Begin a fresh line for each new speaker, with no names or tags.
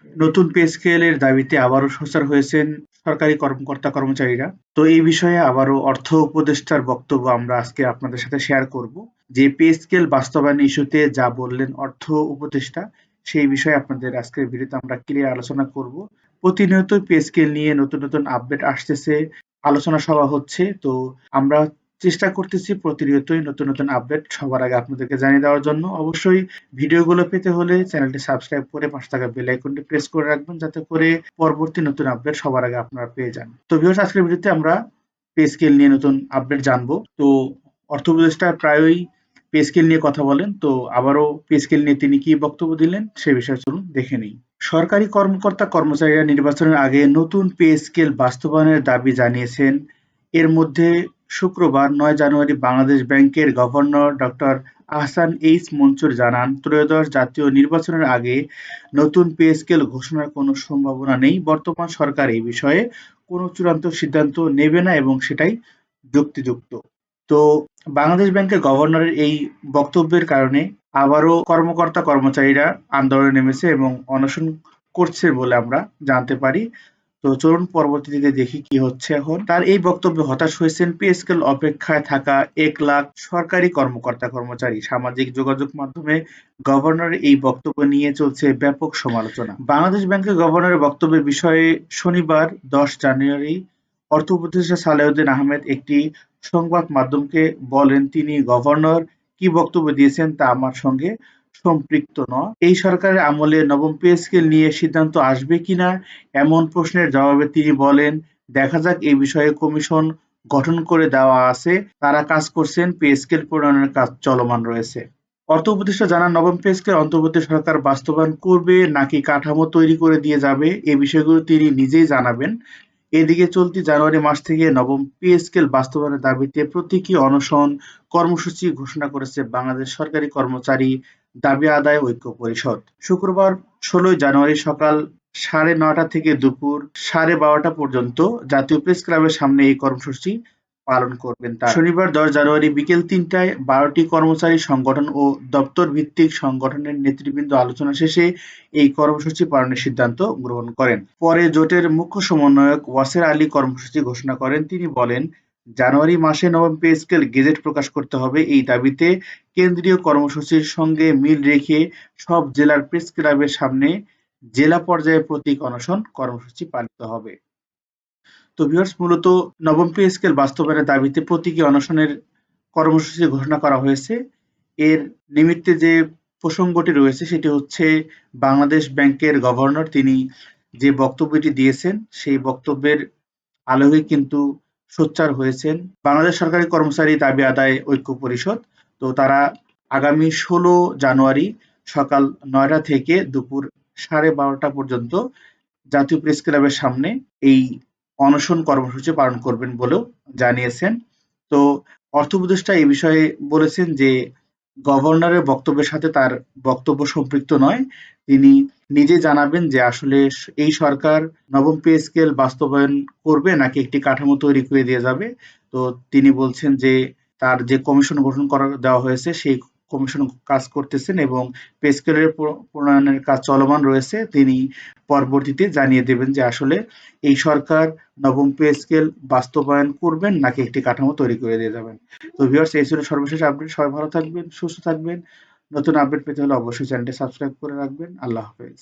নতুন পে স্কেলের দাবিতে আবারও সোচ্চার হয়েছেন সরকারি কর্মকর্তা-কর্মচারীরা। তো এই বিষয়ে আবারও অর্থ উপদেষ্টার বক্তব্য আমরা আজকে আপনাদের সাথে শেয়ার করব। যে পে স্কেল বাস্তবায়ন ইস্যুতে যা বললেন অর্থ উপদেষ্টা, সেই বিষয়ে আপনাদের আজকের ভিডিওতে আমরা ক্লিয়ার আলোচনা করব। প্রতিনিয়ত পে স্কেল নিয়ে নতুন আপডেট আসতেছে, আলোচনা সভা হচ্ছে। তো আমরা চেষ্টা করতেছি প্রতিনিয়তই নতুন আপডেট সবার আগে আপনাদেরকে জানিয়ে দেওয়ার জন্য। অবশ্যই ভিডিওগুলো পেতে হলে চ্যানেলটি সাবস্ক্রাইব করে পাশে থাকা বেল আইকনটি প্রেস করে রাখবেন, যাতে করে পরবর্তী নতুন আপডেট সবার আগে আপনারা পেয়ে যান। তো ভিউয়ার্স, আজকের ভিডিওতে আমরা পে স্কেল নিয়ে নতুন আপডেট জানবো। তো অর্থ উপদেষ্টা প্রায়ই পে স্কেল নিয়ে কথা বলেন। তো আবারও পে স্কেল নিয়ে তিনি কি বক্তব্য দিলেন সে বিষয়ে চলুন দেখে নিই। সরকারি কর্মকর্তা-কর্মচারীরা নির্বাচনের আগে নতুন পে স্কেল বাস্তবায়নের দাবি জানিয়েছেন। এর মধ্যে শুক্রবার ৯ জানুয়ারি বাংলাদেশ ব্যাংকের governor doctor Ahsan H Mansur জানান, ত্রয়োদশ জাতীয় নির্বাচনের আগে নতুন পে স্কেল ঘোষণার কোনো সম্ভাবনা নেই। বর্তমান সরকার এই বিষয়ে কোনো চূড়ান্ত সিদ্ধান্ত নেবে না এবং সেটাই যুক্তিযুক্ত। তো বাংলাদেশ ব্যাংকের গভর্নরের এই বক্তব্যের কারণে আবারও কর্মকর্তা-কর্মচারীরা আন্দোলনে নেমেছে এবং অনশন করছে বলে আমরা জানতে পারি। তো চলুন পরবর্তীতে দেখি কি হচ্ছে এখন। তার এই বক্তব্যে হতাশ হয়েছেন পে স্কেল অপেক্ষায় থাকা ১ লাখ সরকারি কর্মকর্তা-কর্মচারী। সামাজিক যোগাযোগ মাধ্যমে গভর্নরের এই বক্তব্য নিয়ে চলছে ব্যাপক সমালোচনা। বাংলাদেশ ব্যাংকের গভর্নরের বক্তব্যের বিষয়ে শনিবার ১০ জানুয়ারি অর্থ উপদেষ্টা সালেউদ্দিন আহমেদ একটি সংবাদ মাধ্যমকে বলেন, তিনি গভর্নর কি বক্তব্য দিয়েছেন তা আমার সঙ্গে সম্পৃক্ত নয়। এই সরকারের আমলে নবম পে স্কেল নিয়ে সিদ্ধান্ত আসবে কিনা এমন প্রশ্নের জবাবে তিনি বলেন, দেখা যাক, এই বিষয়ে কমিশন গঠন করে দেওয়া আছে, তারা কাজ করছেন, পে স্কেল প্রণয়নের কাজ চলমান রয়েছে। অর্থ উপদেষ্টা জানান, নবম পে স্কেল অন্তর্বর্তী সরকার বাস্তবায়ন করবে নাকি কাঠামো তৈরি করে দিয়ে যাবে, এই বিষয়গুলো তিনি নিজেই জানাবেন। এদিকে চলতি জানুয়ারি মাস থেকে নবম পে স্কেল বাস্তবায়নের দাবিতে প্রতীকী অনশন কর্মসূচি ঘোষণা করেছে বাংলাদেশ সরকারি কর্মচারী দাবি আদায় ঐক্য পরিষদ। শুক্রবার ১৬ জানুয়ারি সকাল ৯:৩০ থেকে দুপুর ১২:৩০ পর্যন্ত জাতীয় প্রেস ক্লাবের সামনে এই কর্মসূচি পালন করবেন তারা। শনিবার ১০ জানুয়ারি বিকেল ৩টায় ১২টি কর্মচারী সংগঠন ও দপ্তর ভিত্তিক সংগঠনের নেতৃবৃন্দ আলোচনা শেষে এই কর্মসূচি পালনের সিদ্ধান্ত গ্রহণ করেন। পরে জোটের মুখ্য সমন্বয়ক ওয়াসের আলী কর্মসূচি ঘোষণা করেন। তিনি বলেন, জানুয়ারি মাসে নবম পে স্কেল গেজেট প্রকাশ করতে হবে। এই দাবিতে কেন্দ্রীয় কর্মসূচির সঙ্গে মিল রেখে সব জেলার প্রেস ক্লাবের সামনে জেলা পর্যায়ে প্রতীক অনশন কর্মসূচি পালিত হবে। তো ভিউয়ার্স, মূলত নবম পে স্কেল বাস্তবায়নের দাবিতে প্রতীকী অনশনের কর্মসূচি ঘোষণা করা হয়েছে। এর নিমিত্তে যে প্রসঙ্গটি রয়েছে সেটি হচ্ছে বাংলাদেশ ব্যাংকের গভর্নর তিনি যে বক্তব্যটি দিয়েছেন সেই বক্তব্যের আলোকে কিন্তু সোচ্চার হয়েছেন বাংলাদেশ সরকারি কর্মচারী দাবি আদায় ঐক্য পরিষদ। তো তারা আগামী ১৬ জানুয়ারি সকাল ৯টা থেকে দুপুর ১২:৩০ পর্যন্ত জাতীয় প্রেস ক্লাবের সামনে এই অনশন কর্মসূচি পালন করবেন বলেও জানিয়েছেন। তো অর্থ উপদেষ্টা এই বিষয়ে বলেছেন যে গভর্নরের বক্তব্যের সাথে তার বক্তব্য সম্পৃক্ত নয়। তিনি নিজে জানাবেন যে আসলে এই সরকার নবম পে স্কেল বাস্তবায়ন করবে নাকি একটি কাঠামো তৈরি করে দিয়ে যাবে। তো তিনি বলছেন যে তার যে কমিশন গঠন করা দেওয়া হয়েছে সেই কমিশন কাজ করতেছেন এবং পে স্কেলের প্রণয়নের কাজ চলমান রয়েছে। তিনি পরবর্তীতে জানিয়ে দেবেন যে আসলে এই সরকার নবম পে স্কেল বাস্তবায়ন করবেন নাকি একটি কাঠামো তৈরি করে দিয়ে যাবেন। তো ভিউয়ার্স, এই ছিল সর্বশেষ আপডেট। সবাই ভালো থাকবেন, সুস্থ থাকবেন। নতুন আপডেট পেতে হলে অবশ্যই চ্যানেলটি সাবস্ক্রাইব করে রাখবেন। আল্লাহ হাফেজ।